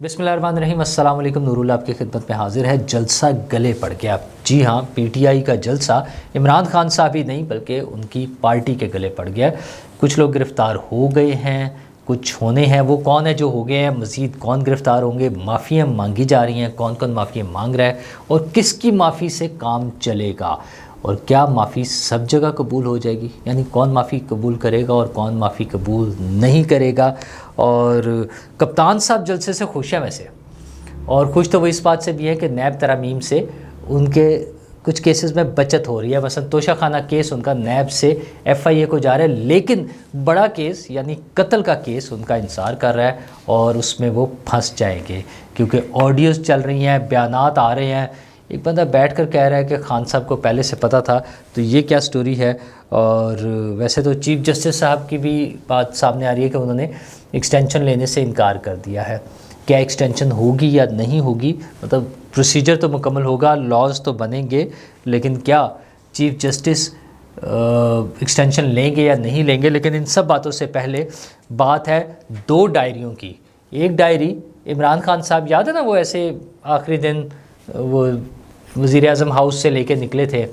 بسم اللہ الرحمن الرحیم، السلام علیکم، نور اللہ آپ کی خدمت میں حاضر ہے۔ جلسہ گلے پڑ گیا۔ جی ہاں، پی ٹی آئی کا جلسہ عمران خان صاحب ہی نہیں بلکہ ان کی پارٹی کے گلے پڑ گیا۔ کچھ لوگ گرفتار ہو گئے ہیں، کچھ ہونے ہیں۔ وہ کون ہے جو ہو گئے ہیں؟ مزید کون گرفتار ہوں گے؟ معافیاں مانگی جا رہی ہیں، کون کون معافیاں مانگ رہا ہے اور کس کی معافی سے کام چلے گا؟ اور کیا معافی سب جگہ قبول ہو جائے گی؟ یعنی کون معافی قبول کرے گا اور کون معافی قبول نہیں کرے گا؟ اور کپتان صاحب جلسے سے خوش ہیں ویسے، اور خوش تو وہ اس بات سے بھی ہے کہ نیب ترامیم سے ان کے کچھ کیسز میں بچت ہو رہی ہے۔ مثلا توشہ خانہ کیس ان کا نیب سے ایف آئی اے کو جا رہا ہے، لیکن بڑا کیس یعنی قتل کا کیس ان کا انصار کر رہا ہے اور اس میں وہ پھنس جائیں گے کیونکہ آڈیوز چل رہی ہیں، بیانات آ رہے ہیں۔ ایک بندہ بیٹھ کر کہہ رہا ہے کہ خان صاحب کو پہلے سے پتہ تھا، تو یہ کیا سٹوری ہے؟ اور ویسے تو چیف جسٹس صاحب کی بھی بات سامنے آ رہی ہے کہ انہوں نے ایکسٹینشن لینے سے انکار کر دیا ہے۔ کیا ایکسٹینشن ہوگی یا نہیں ہوگی؟ مطلب پروسیجر تو مکمل ہوگا، لاز تو بنیں گے، لیکن کیا چیف جسٹس ایکسٹینشن لیں گے یا نہیں لیں گے؟ لیکن ان سب باتوں سے پہلے بات ہے دو ڈائریوں کی۔ ایک ڈائری عمران خان صاحب، یاد ہے نا وہ ایسے آخری دن وہ وزیر اعظم ہاؤس سے لے کے نکلے تھے،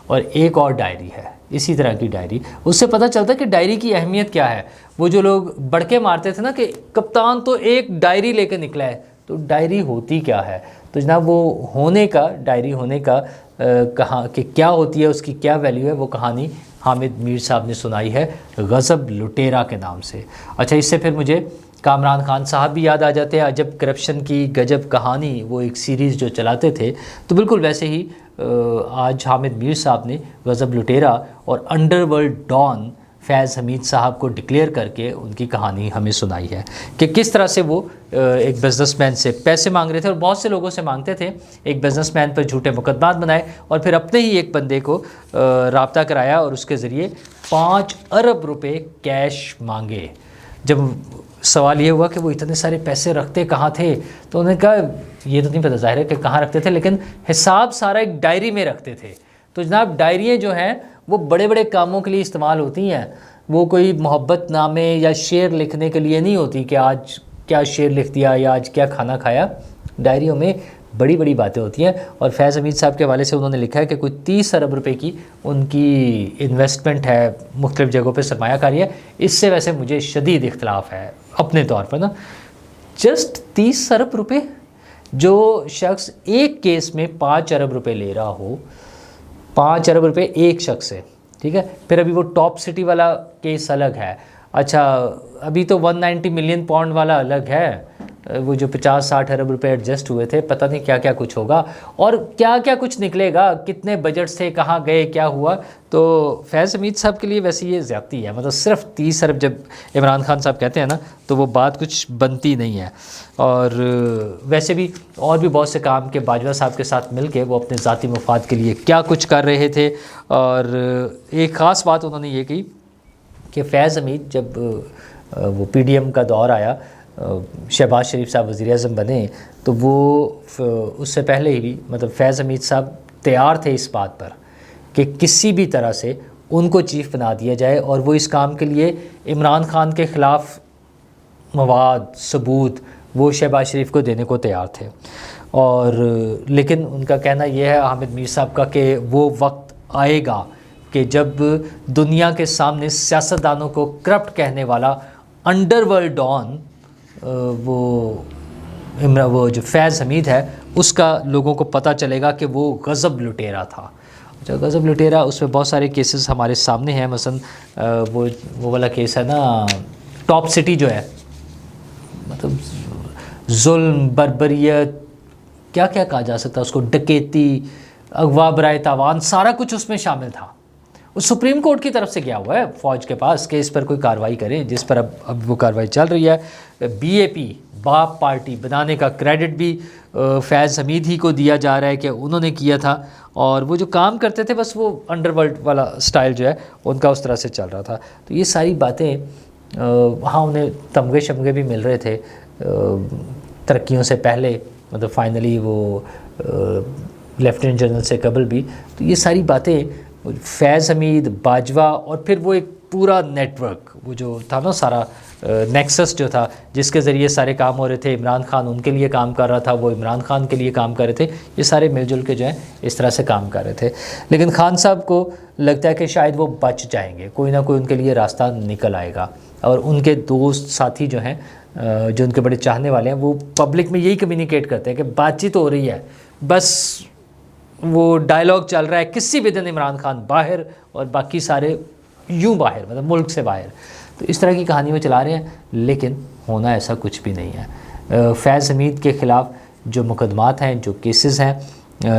اور ایک اور ڈائری ہے اسی طرح کی ڈائری۔ اس سے پتہ چلتا ہے کہ ڈائری کی اہمیت کیا ہے۔ وہ جو لوگ بڑکے مارتے تھے نا کہ کپتان تو ایک ڈائری لے کے نکلا ہے، تو ڈائری ہوتی کیا ہے؟ تو جناب وہ ہونے کا، ڈائری ہونے کا کہاں کہ کیا ہوتی ہے، اس کی کیا ویلیو ہے، وہ کہانی حامد میر صاحب نے سنائی ہے غضب لٹیرا کے نام سے۔ اچھا، اس سے پھر مجھے کامران خان صاحب بھی یاد آ جاتے ہیں، عجب کرپشن کی گجب کہانی، وہ ایک سیریز جو چلاتے تھے۔ تو بالکل ویسے ہی آج حامد میر صاحب نے غضب لٹیرا اور انڈر ورلڈ ڈان فیض حمید صاحب کو ڈکلیئر کر کے ان کی کہانی ہمیں سنائی ہے کہ کس طرح سے وہ ایک بزنس مین سے پیسے مانگ رہے تھے اور بہت سے لوگوں سے مانگتے تھے۔ ایک بزنس مین پر جھوٹے مقدمات بنائے اور پھر اپنے ہی ایک بندے کو رابطہ کرایا اور اس کے ذریعے 5 ارب روپے کیش مانگے۔ جب سوال یہ ہوا کہ وہ اتنے سارے پیسے رکھتے کہاں تھے، تو انہوں نے کہا یہ تو نہیں پتہ ظاہر ہے کہ کہاں رکھتے تھے، لیکن حساب سارا ایک ڈائری میں رکھتے تھے۔ تو جناب ڈائریاں جو ہیں وہ بڑے بڑے کاموں کے لیے استعمال ہوتی ہیں، وہ کوئی محبت نامے یا شعر لکھنے کے لیے نہیں ہوتی کہ آج کیا شعر لکھ دیا یا آج کیا کھانا کھایا۔ ڈائریوں میں بڑی بڑی باتیں ہوتی ہیں، اور فیض حمید صاحب کے حوالے سے انہوں نے لکھا ہے کہ کوئی 30 ارب روپے کی ان کی انویسٹمنٹ ہے، مختلف جگہوں پہ سرمایہ کاری ہے۔ اس سے ویسے مجھے شدید اختلاف ہے اپنے طور پر نا۔ جسٹ 30 ارب روپے، جو شخص ایک کیس میں 5 ارب روپے لے رہا ہو، 5 ارب روپے ایک شخص سے، ٹھیک ہے۔ پھر ابھی وہ ٹاپ سٹی والا کیس الگ ہے۔ اچھا، ابھی تو 190 ملین پاؤنڈ والا الگ ہے، وہ جو 50-60 ارب روپے ایڈجسٹ ہوئے تھے، پتہ نہیں کیا کیا کچھ ہوگا اور کیا کیا کچھ نکلے گا، کتنے بجٹس تھے، کہاں گئے، کیا ہوا۔ تو فیض حمید صاحب کے لیے ویسے یہ زیادتی ہے، مطلب صرف 30 ارب جب عمران خان صاحب کہتے ہیں نا تو وہ بات کچھ بنتی نہیں ہے۔ اور ویسے بھی اور بھی بہت سے کام کے باجوہ صاحب کے ساتھ مل کے وہ اپنے ذاتی مفاد کے لیے کیا کچھ کر رہے تھے۔ اور ایک خاص بات انہوں نے یہ کی کہ فیض حمید جب وہ پی ڈی ایم کا دور آیا، شہباز شریف صاحب وزیر اعظم بنے، تو وہ اس سے پہلے ہی بھی مطلب فیض حمید صاحب تیار تھے اس بات پر کہ کسی بھی طرح سے ان کو چیف بنا دیا جائے، اور وہ اس کام کے لیے عمران خان کے خلاف مواد ثبوت وہ شہباز شریف کو دینے کو تیار تھے۔ اور لیکن ان کا کہنا یہ ہے حامد میر صاحب کا کہ وہ وقت آئے گا کہ جب دنیا کے سامنے سیاستدانوں کو کرپٹ کہنے والا انڈر ورلڈ ڈان وہ جو فیض حمید ہے اس کا لوگوں کو پتہ چلے گا کہ وہ غضب لٹیرا تھا۔ اچھا، غضب لٹیرا، اس میں بہت سارے کیسز ہمارے سامنے ہیں۔ مثلا وہ والا کیس ہے نا ٹاپ سٹی جو ہے، مطلب ظلم، بربریت، کیا کیا کہا جا سکتا ہے اس کو، ڈکیتی، اغوا برائے تاوان، سارا کچھ اس میں شامل تھا۔ وہ سپریم کورٹ کی طرف سے گیا ہوا ہے فوج کے پاس کہ اس پر کوئی کارروائی کرے، جس پر اب وہ کارروائی چل رہی ہے۔ بی اے پی باپ پارٹی بنانے کا کریڈٹ بھی فیض حمید ہی کو دیا جا رہا ہے کہ انہوں نے کیا تھا، اور وہ جو کام کرتے تھے بس وہ انڈر ورلڈ والا سٹائل جو ہے ان کا اس طرح سے چل رہا تھا۔ تو یہ ساری باتیں وہاں انہیں تمغے شمغے بھی مل رہے تھے ترقیوں سے پہلے، مطلب فائنلی وہ لیفٹیننٹ جنرل سے قبل بھی۔ تو یہ ساری باتیں فیض حمید، باجوہ، اور پھر وہ ایک پورا نیٹ ورک وہ جو تھا نا سارا نیکسس جو تھا جس کے ذریعے سارے کام ہو رہے تھے، عمران خان ان کے لیے کام کر رہا تھا، وہ عمران خان کے لیے کام کر رہے تھے، یہ سارے مل جل کے جو ہیں اس طرح سے کام کر رہے تھے. لیکن خان صاحب کو لگتا ہے کہ شاید وہ بچ جائیں گے، کوئی نہ کوئی ان کے لیے راستہ نکل آئے گا. اور ان کے دوست ساتھی جو ہیں جو ان کے بڑے چاہنے والے ہیں، وہ پبلک میں یہی کمیونیکیٹ کرتے ہیں کہ بات چیت ہو رہی ہے، بس وہ ڈائلاگ چل رہا ہے کسی بھی دن عمران خان باہر اور باقی سارے یوں باہر، مطلب ملک سے باہر. تو اس طرح کی کہانی وہ چلا رہے ہیں، لیکن ہونا ایسا کچھ بھی نہیں ہے. فیض حمید کے خلاف جو مقدمات ہیں، جو کیسز ہیں،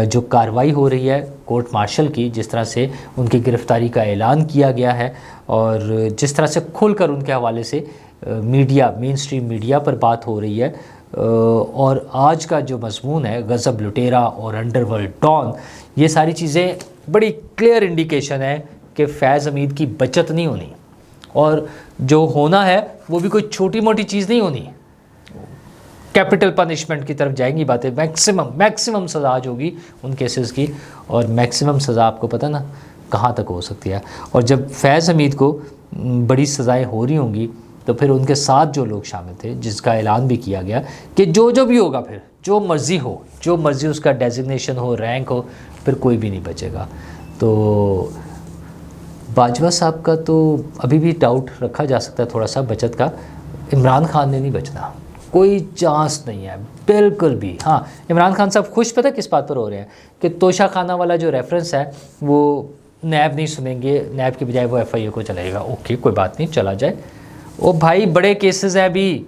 جو کارروائی ہو رہی ہے کورٹ مارشل کی، جس طرح سے ان کی گرفتاری کا اعلان کیا گیا ہے اور جس طرح سے کھل کر ان کے حوالے سے میڈیا، مین سٹریم میڈیا پر بات ہو رہی ہے، اور آج کا جو مضمون ہے غضب لٹیرا اور انڈر ورلڈ ڈان، یہ ساری چیزیں بڑی کلیئر انڈیکیشن ہے کہ فیض حمید کی بچت نہیں ہونی، اور جو ہونا ہے وہ بھی کوئی چھوٹی موٹی چیز نہیں ہونی. کیپٹل پنشمنٹ کی طرف جائیں گی باتیں، میکسیمم سزا جو ہوگی ان کیسز کی، اور میکسیمم سزا آپ کو پتہ نا کہاں تک ہو سکتی ہے. اور جب فیض حمید کو بڑی سزائیں ہو رہی ہوں گی تو پھر ان کے ساتھ جو لوگ شامل تھے، جس کا اعلان بھی کیا گیا کہ جو بھی ہوگا، پھر جو مرضی ہو، جو مرضی اس کا ڈیزگنیشن ہو، رینک ہو، پھر کوئی بھی نہیں بچے گا. تو باجوہ صاحب کا تو ابھی بھی ڈاؤٹ رکھا جا سکتا ہے تھوڑا سا بچت کا. عمران خان نے نہیں بچنا، کوئی چانس نہیں ہے بالکل بھی. ہاں، عمران خان صاحب خوش پتہ کس بات پر ہو رہے ہیں کہ توشہ خانہ والا جو ریفرنس ہے وہ نیب نہیں سنیں گے، نیب کی بجائے وہ ایف آئی اے کو چلائے گا. اوکے، کوئی بات نہیں، چلا جائے. او بھائی، بڑے کیسز ہیں ابھی.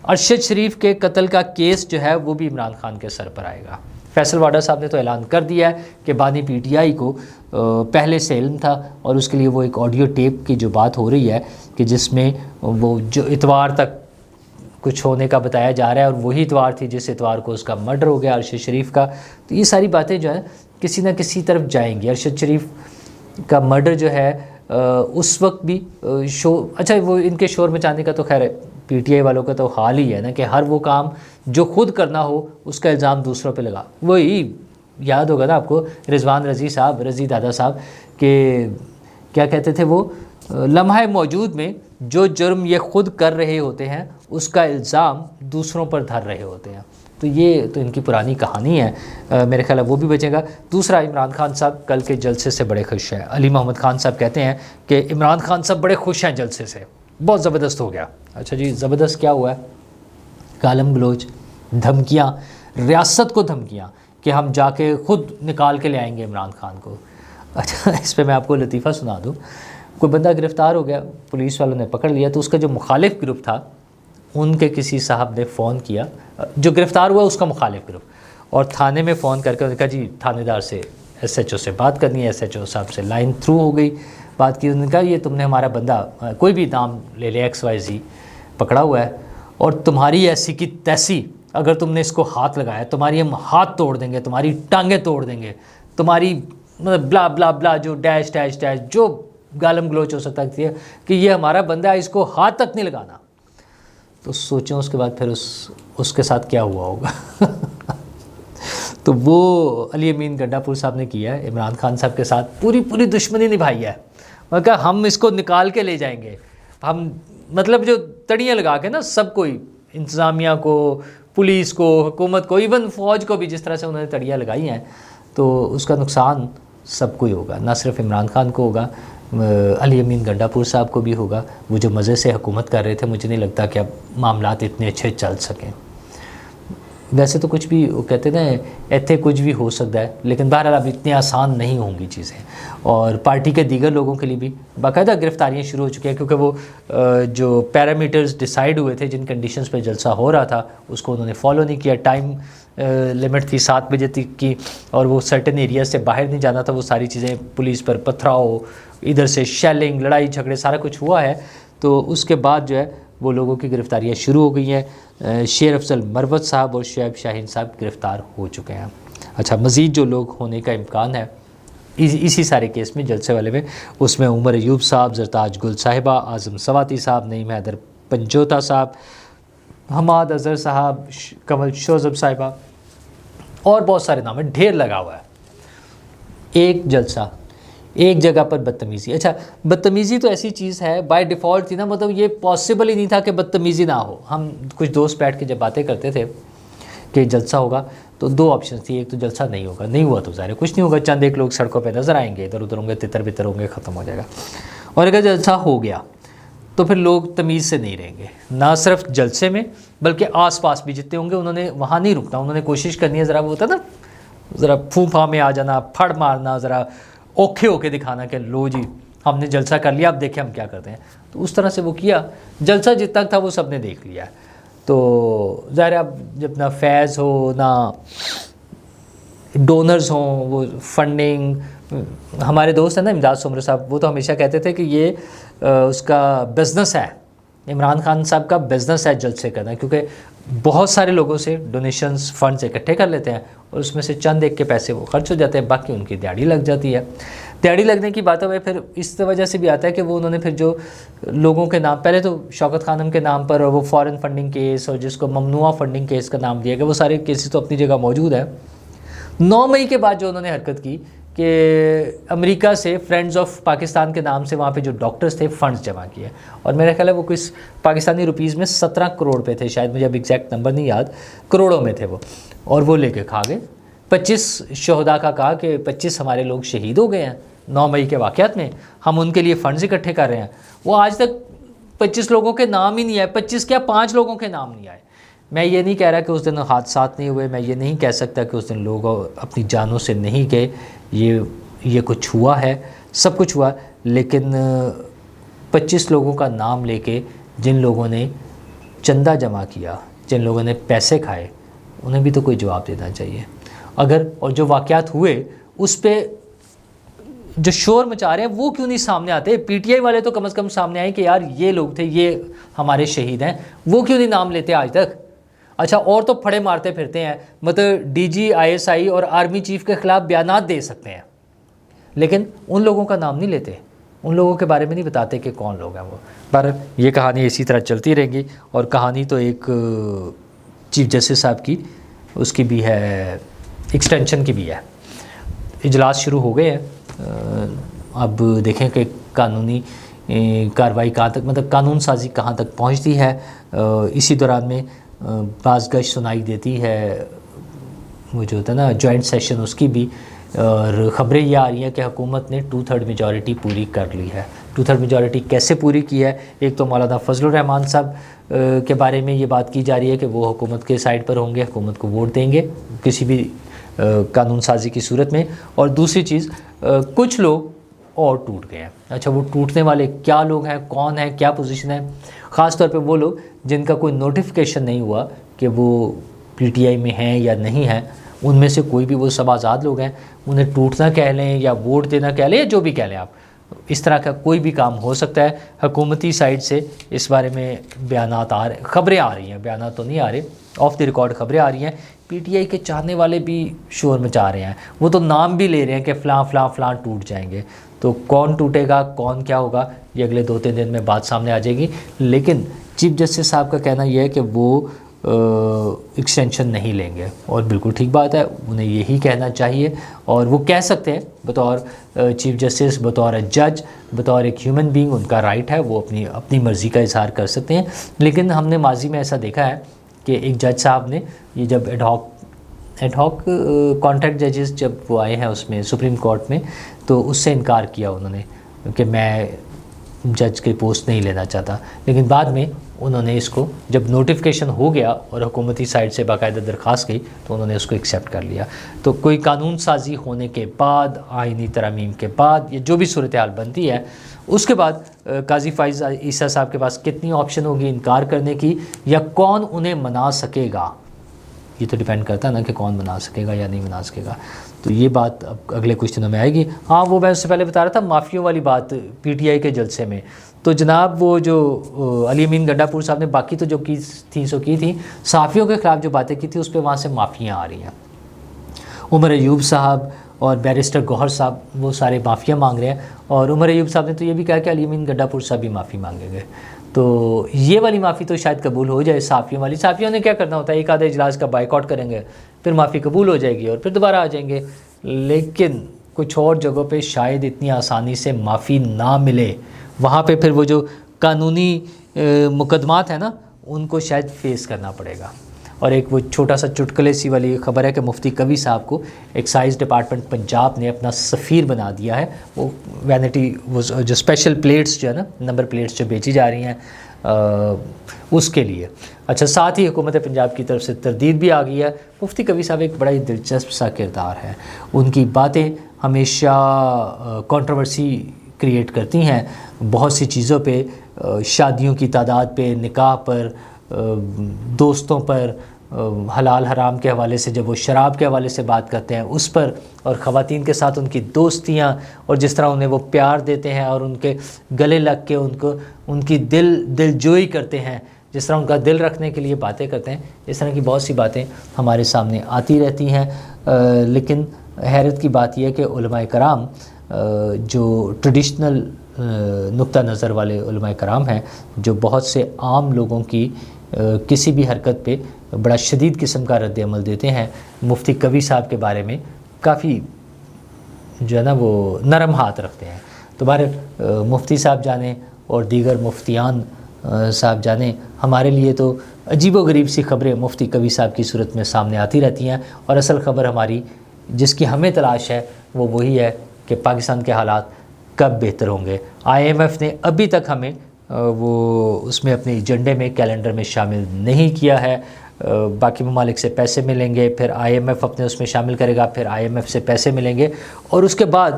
ارشد شریف کے قتل کا کیس جو ہے وہ بھی عمران خان کے سر پر آئے گا. فیصل واڈا صاحب نے تو اعلان کر دیا ہے کہ بانی پی ٹی آئی کو پہلے سے علم تھا، اور اس کے لیے وہ ایک آڈیو ٹیپ کی جو بات ہو رہی ہے کہ جس میں وہ جو اتوار تک کچھ ہونے کا بتایا جا رہا ہے، اور وہی اتوار تھی جس اتوار کو اس کا مرڈر ہو گیا ارشد شریف کا. تو یہ ساری باتیں جو ہیں کسی نہ کسی طرف جائیں گی. ارشد شریف کا مرڈر جو ہے اس وقت بھی اچھا، وہ ان کے شور مچانے کا تو خیر پی ٹی آئی والوں کا تو حال ہی ہے نا کہ ہر وہ کام جو خود کرنا ہو اس کا الزام دوسروں پہ لگا. وہی یاد ہوگا نا آپ کو رضوان رضی دادا صاحب کہ کیا کہتے تھے وہ، لمحہ موجود میں جو جرم یہ خود کر رہے ہوتے ہیں اس کا الزام دوسروں پر دھر رہے ہوتے ہیں. تو یہ تو ان کی پرانی کہانی ہے. میرے خیال ہے وہ بھی بچے گا. دوسرا، عمران خان صاحب کل کے جلسے سے بڑے خوش ہیں. علی محمد خان صاحب کہتے ہیں کہ عمران خان صاحب بڑے خوش ہیں جلسے سے، بہت زبردست ہو گیا. اچھا جی، زبردست کیا ہوا ہے؟ گالم گلوچ، دھمکیاں، ریاست کو دھمکیاں کہ ہم جا کے خود نکال کے لے آئیں گے عمران خان کو. اچھا، اس پہ میں آپ کو لطیفہ سنا دوں. کوئی بندہ گرفتار ہو گیا، پولیس والوں نے پکڑ لیا، تو اس کا جو مخالف گروپ تھا ان کے کسی صاحب نے فون کیا، جو گرفتار ہوا اس کا مخالف گروپ، اور تھانے میں فون کر کے انہوں نے کہا جی تھانے دار سے، ایس ایچ او سے بات کرنی ہے. ایس ایچ او صاحب سے لائن تھرو ہو گئی، بات کی. انہوں نے کہا یہ تم نے ہمارا بندہ، کوئی بھی نام لے لے، ایکس وائی زی، پکڑا ہوا ہے، اور تمہاری ایسی کی تیسی اگر تم نے اس کو ہاتھ لگایا، تمہاری ہم ہاتھ توڑ دیں گے، تمہاری ٹانگیں توڑ دیں گے، تمہاری مطلب بلا بلا بلا جو ڈیش ڈیش ڈیش جو گالم گلوچ ہو سکتا ہے کہ یہ ہمارا بندہ ہے، اس کو ہاتھ تک نہیں لگانا. تو سوچیں اس کے بعد پھر اس کے ساتھ کیا ہوا ہوگا. تو وہ علی امین گنڈا پور صاحب نے کیا ہے، عمران خان صاحب کے ساتھ پوری دشمنی نبھائی ہے. میں کہا ہم اس کو نکال کے لے جائیں گے، ہم مطلب جو تڑیاں لگا کے نا سب کوئی، انتظامیہ کو، پولیس کو، حکومت کو، ایون فوج کو بھی جس طرح سے انہوں نے تڑیاں لگائی ہیں، تو اس کا نقصان سب کو ہی ہوگا. نہ صرف عمران خان کو ہوگا، علی امین گنڈا پور صاحب کو بھی ہوگا. وہ جو مزے سے حکومت کر رہے تھے، مجھے نہیں لگتا کہ اب معاملات اتنے اچھے چل سکیں. ویسے تو کچھ بھی وہ کہتے ہیں ایتھے کچھ بھی ہو سکتا ہے، لیکن بہرحال اب اتنی آسان نہیں ہوں گی چیزیں. اور پارٹی کے دیگر لوگوں کے لیے بھی باقاعدہ گرفتاریاں شروع ہو چکی ہیں، کیونکہ وہ جو پیرامیٹرز ڈیسائیڈ ہوئے تھے، جن کنڈیشنز پہ جلسہ ہو رہا تھا، اس کو انہوں نے فالو نہیں کیا. ٹائم لمٹ تھی 7 بجے تک کی، اور وہ سرٹن ایریا سے باہر نہیں جانا تھا. وہ ساری چیزیں، پولیس پر پتھراؤ، ادھر سے شیلنگ، لڑائی جھگڑے، سارا کچھ ہوا ہے. تو اس کے بعد جو ہے وہ لوگوں کی گرفتاریاں شروع ہو گئی ہیں. شیر افضل مروت صاحب اور شعیب شاہین صاحب گرفتار ہو چکے ہیں. اچھا، مزید جو لوگ ہونے کا امکان ہے اسی سارے کیس میں، جلسے والے میں، اس میں عمر ایوب صاحب، زرتاج گل صاحبہ، اعظم سواتی صاحب، نعیم حیدر پنجوتا صاحب، حماد اظہر صاحب، کمل شوذب صاحبہ، اور بہت سارے نام ہیں، ڈھیر لگا ہوا ہے. ایک جلسہ، ایک جگہ پر بدتمیزی. اچھا بدتمیزی تو ایسی چیز ہے بائی ڈیفالٹ تھی نا, مطلب یہ پاسبل ہی نہیں تھا کہ بدتمیزی نہ ہو. ہم کچھ دوست بیٹھ کے جب باتیں کرتے تھے کہ جلسہ ہوگا تو دو آپشن تھی, ایک تو جلسہ نہیں ہوگا, نہیں ہوا تو ظاہر ہے کچھ نہیں ہوگا, چند ایک لوگ سڑکوں پہ نظر آئیں گے, ادھر ادھر ہوں گے, تتر بتر ہوں گے, ختم ہو جائے گا. اور اگر جلسہ ہو گیا تو پھر لوگ تمیز سے نہیں رہیں گے, نہ صرف جلسے میں بلکہ آس پاس بھی جتنے ہوں گے انہوں نے وہاں نہیں رکنا, انہوں نے کوشش کرنی ہے ذرا وہ ہوتا ہے نا ذرا پھونپھا میں آ جانا, پھڑ مارنا, ذرا اوکھے ہو کے دکھانا کہ لو جی ہم نے جلسہ کر لیا, اب دیکھیں ہم کیا کرتے ہیں. تو اس طرح سے وہ کیا, جلسہ جتنا تھا وہ سب نے دیکھ لیا. تو ظاہر اب جب نہ فیض ہو نہ ڈونرز ہوں, وہ فنڈنگ, ہمارے دوست ہیں نا امداد سمر صاحب, وہ تو ہمیشہ کہتے تھے کہ یہ اس کا بزنس ہے, عمران خان صاحب کا بزنس ہے جلسے کرنا, کیونکہ بہت سارے لوگوں سے ڈونیشنز فنڈز اکٹھے کر لیتے ہیں اور اس میں سے چند ایک کے پیسے وہ خرچ ہو جاتے ہیں, باقی ان کی دیہڑی لگ جاتی ہے. دیہڑی لگنے کی باتوں میں پھر اس وجہ سے بھی آتا ہے کہ وہ انہوں نے پھر جو لوگوں کے نام, پہلے تو شوکت خانم کے نام پر وہ فارن فنڈنگ کیس اور جس کو ممنوعہ فنڈنگ کیس کا نام دیا گیا, وہ سارے کیسز تو اپنی جگہ موجود ہیں. 9 مئی کے بعد جو انہوں نے حرکت کی کہ امریکہ سے فرینڈز آف پاکستان کے نام سے وہاں پہ جو ڈاکٹرز تھے فنڈز جمع کیے, اور میرا خیال ہے وہ کچھ پاکستانی روپیز میں 17 کروڑ پہ تھے شاید, مجھے اب ایگزیکٹ نمبر نہیں یاد, کروڑوں میں تھے وہ, اور وہ لے کے کھا گئے. 25 شہداء کا کہا کہ 25 ہمارے لوگ شہید ہو گئے ہیں 9 مئی کے واقعات میں, ہم ان کے لیے فنڈز اکٹھے کر رہے ہیں. وہ آج تک 25 لوگوں کے نام ہی نہیں آئے, 25 کیا 5 لوگوں کے نام نہیں آئے. میں یہ نہیں کہہ رہا کہ اس دن حادثات نہیں ہوئے, میں یہ نہیں کہہ سکتا کہ اس دن لوگ اپنی جانوں سے نہیں گئے, یہ کچھ ہوا ہے, سب کچھ ہوا, لیکن 25 لوگوں کا نام لے کے جن لوگوں نے چندہ جمع کیا, جن لوگوں نے پیسے کھائے, انہیں بھی تو کوئی جواب دینا چاہیے. اگر اور جو واقعات ہوئے اس پہ جو شور مچا رہے ہیں وہ کیوں نہیں سامنے آتے؟ پی ٹی آئی والے تو کم از کم سامنے آئیں کہ یار یہ لوگ تھے, یہ ہمارے شہید ہیں, وہ کیوں نہیں نام لیتے آج تک؟ اچھا اور تو پھڑے مارتے پھرتے ہیں, مطلب D G I S I اور آرمی چیف کے خلاف بیانات دے سکتے ہیں, لیکن ان لوگوں کا نام نہیں لیتے, ان لوگوں کے بارے میں نہیں بتاتے کہ کون لوگ ہیں وہ. پر یہ کہانی اسی طرح چلتی رہے گی, اور کہانی تو ایک چیف جسٹس صاحب کی اس کی بھی ہے, ایکسٹینشن کی بھی ہے. اجلاس شروع ہو گئے ہیں, اب دیکھیں کہ قانونی کارروائی کہاں تک, مطلب قانون سازی کہاں تک پہنچتی ہے. اسی دوران میں بعض گشت سنائی دیتی ہے, وہ جو ہوتا ہے نا جوائنٹ سیشن اس کی بھی, اور خبریں یہ آ رہی ہیں کہ حکومت نے 2/3 میجورٹی پوری کر لی ہے. 2/3 میجورٹی کیسے پوری کی ہے؟ ایک تو مولانا فضل الرحمان صاحب کے بارے میں یہ بات کی جا رہی ہے کہ وہ حکومت کے سائڈ پر ہوں گے, حکومت کو ووٹ دیں گے کسی بھی قانون سازی کی صورت میں. اور دوسری چیز کچھ لوگ اور ٹوٹ گئے ہیں. اچھا وہ ٹوٹنے والے کیا لوگ ہیں, کون ہیں, کیا پوزیشن ہے؟ خاص طور پہ وہ لوگ جن کا کوئی نوٹیفیکیشن نہیں ہوا کہ وہ پی ٹی آئی میں ہیں یا نہیں ہیں, ان میں سے کوئی بھی, وہ سب آزاد لوگ ہیں, انہیں ٹوٹنا کہہ لیں یا ووٹ دینا کہہ لیں یا جو بھی کہہ لیں آپ, اس طرح کا کوئی بھی کام ہو سکتا ہے. حکومتی سائڈ سے اس بارے میں بیانات آ رہے, خبریں آ رہی ہیں, بیانات تو نہیں آ رہے, آف دی ریکارڈ خبریں آ رہی ہیں. پی ٹی آئی کے چاہنے والے بھی شور مچا رہے ہیں, وہ تو نام بھی لے رہے ہیں کہ فلاں فلاں فلاں ٹوٹ جائیں گے. تو کون ٹوٹے گا, کون کیا ہوگا, یہ اگلے 2-3 دن میں بات سامنے آ جائے گی. لیکن چیف جسٹس صاحب کا کہنا یہ ہے کہ وہ ایکسٹینشن نہیں لیں گے, اور بالکل ٹھیک بات ہے, انہیں یہی کہنا چاہیے, اور وہ کہہ سکتے ہیں بطور چیف جسٹس, بطور جج, بطور ایک ہیومن بینگ, ان کا رائٹ ہے, وہ اپنی مرضی کا اظہار کر سکتے ہیں. لیکن ہم نے ماضی میں ایسا دیکھا ہے کہ ایک جج صاحب نے, یہ جب ایڈ ہاک کانٹریکٹ ججز جب وہ آئے ہیں اس میں سپریم کورٹ میں, تو اس سے انکار کیا انہوں نے کہ میں جج کی پوسٹ نہیں لینا چاہتا. لیکن بعد میں انہوں نے اس کو, جب نوٹیفیکیشن ہو گیا اور حکومتی سائڈ سے باقاعدہ درخواست کی, تو انہوں نے اس کو ایکسیپٹ کر لیا. تو کوئی قانون سازی ہونے کے بعد, آئینی ترامیم کے بعد, یہ جو بھی صورتحال بنتی ہے, اس کے بعد قاضی فائز عیسیٰ صاحب کے پاس کتنی آپشن ہوگی انکار کرنے کی, یا کون انہیں منا سکے گا, یہ تو ڈیپینڈ کرتا ہے نا کہ کون بنا سکے گا یا نہیں بنا سکے گا. تو یہ بات اب اگلے کچھ دنوں میں آئے گی. ہاں وہ میں اس سے پہلے بتا رہا تھا مافیوں والی بات پی ٹی آئی کے جلسے میں, تو جناب وہ جو علی امین گنڈا پور صاحب نے باقی تو جو کی تھی سو کی تھی, صحافیوں کے خلاف جو باتیں کی تھی اس پہ وہاں سے معافیاں آ رہی ہیں. عمر ایوب صاحب اور بیرسٹر گوہر صاحب وہ سارے معافیاں مانگ رہے ہیں, اور عمر ایوب صاحب نے تو یہ بھی کہا کہ علی امین گنڈا پور صاحب بھی معافی مانگیں گے. تو یہ والی معافی تو شاید قبول ہو جائے صحافیوں والی. صحافیوں نے کیا کرنا ہوتا ہے, ایک آدھے اجلاس کا بائیکاٹ کریں گے, پھر معافی قبول ہو جائے گی اور پھر دوبارہ آ جائیں گے. لیکن کچھ اور جگہوں پہ شاید اتنی آسانی سے معافی نہ ملے، وہاں پہ پھر وہ جو قانونی مقدمات ہیں نا ان کو شاید فیس کرنا پڑے گا۔ اور ایک وہ چھوٹا سا چٹکلے سی والی خبر ہے کہ مفتی قوی صاحب کو ایکسائز ڈپارٹمنٹ پنجاب نے اپنا سفیر بنا دیا ہے۔ وہ وینٹی وہ جو اسپیشل پلیٹس جو ہے نا، نمبر پلیٹس جو بیچی جا رہی ہیں اس کے لیے۔ اچھا، ساتھ ہی حکومت پنجاب کی طرف سے تردید بھی آ گئی ہے۔ مفتی قوی صاحب ایک بڑا ہی دلچسپ سا کردار ہے، ان کی باتیں ہمیشہ کنٹروورسی کریٹ کرتی ہیں بہت سی چیزوں پہ، شادیوں کی تعداد پہ، نکاح پر، دوستوں پر، حلال حرام کے حوالے سے، جب وہ شراب کے حوالے سے بات کرتے ہیں اس پر، اور خواتین کے ساتھ ان کی دوستیاں، اور جس طرح انہیں وہ پیار دیتے ہیں اور ان کے گلے لگ کے ان کی دل جوئی کرتے ہیں، جس طرح ان کا دل رکھنے کے لیے باتیں کرتے ہیں، اس طرح کی بہت سی باتیں ہمارے سامنے آتی رہتی ہیں۔ لیکن حیرت کی بات یہ ہے کہ علماء کرام جو ٹریڈیشنل نقطہ نظر والے علماء کرام ہیں، جو بہت سے عام لوگوں کی کسی بھی حرکت پہ بڑا شدید قسم کا رد عمل دیتے ہیں، مفتی قوی صاحب کے بارے میں کافی جو ہے نا وہ نرم ہاتھ رکھتے ہیں۔ تمہارے مفتی صاحب جانیں اور دیگر مفتیان صاحب جانیں، ہمارے لیے تو عجیب و غریب سی خبریں مفتی قوی صاحب کی صورت میں سامنے آتی رہتی ہیں، اور اصل خبر ہماری جس کی ہمیں تلاش ہے وہ وہی ہے کہ پاکستان کے حالات کب بہتر ہوں گے۔ آئی ایم ایف نے ابھی تک ہمیں وہ اس میں اپنے ایجنڈے میں، کیلنڈر میں شامل نہیں کیا ہے۔ باقی ممالک سے پیسے ملیں گے، پھر آئی ایم ایف اپنے اس میں شامل کرے گا، پھر آئی ایم ایف سے پیسے ملیں گے، اور اس کے بعد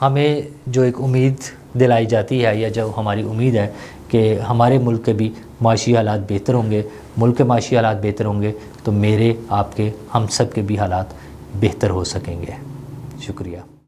ہمیں جو ایک امید دلائی جاتی ہے، یا جو ہماری امید ہے کہ ہمارے ملک کے بھی معاشی حالات بہتر ہوں گے، ملک کے معاشی حالات بہتر ہوں گے تو میرے، آپ کے، ہم سب کے بھی حالات بہتر ہو سکیں گے۔ شکریہ۔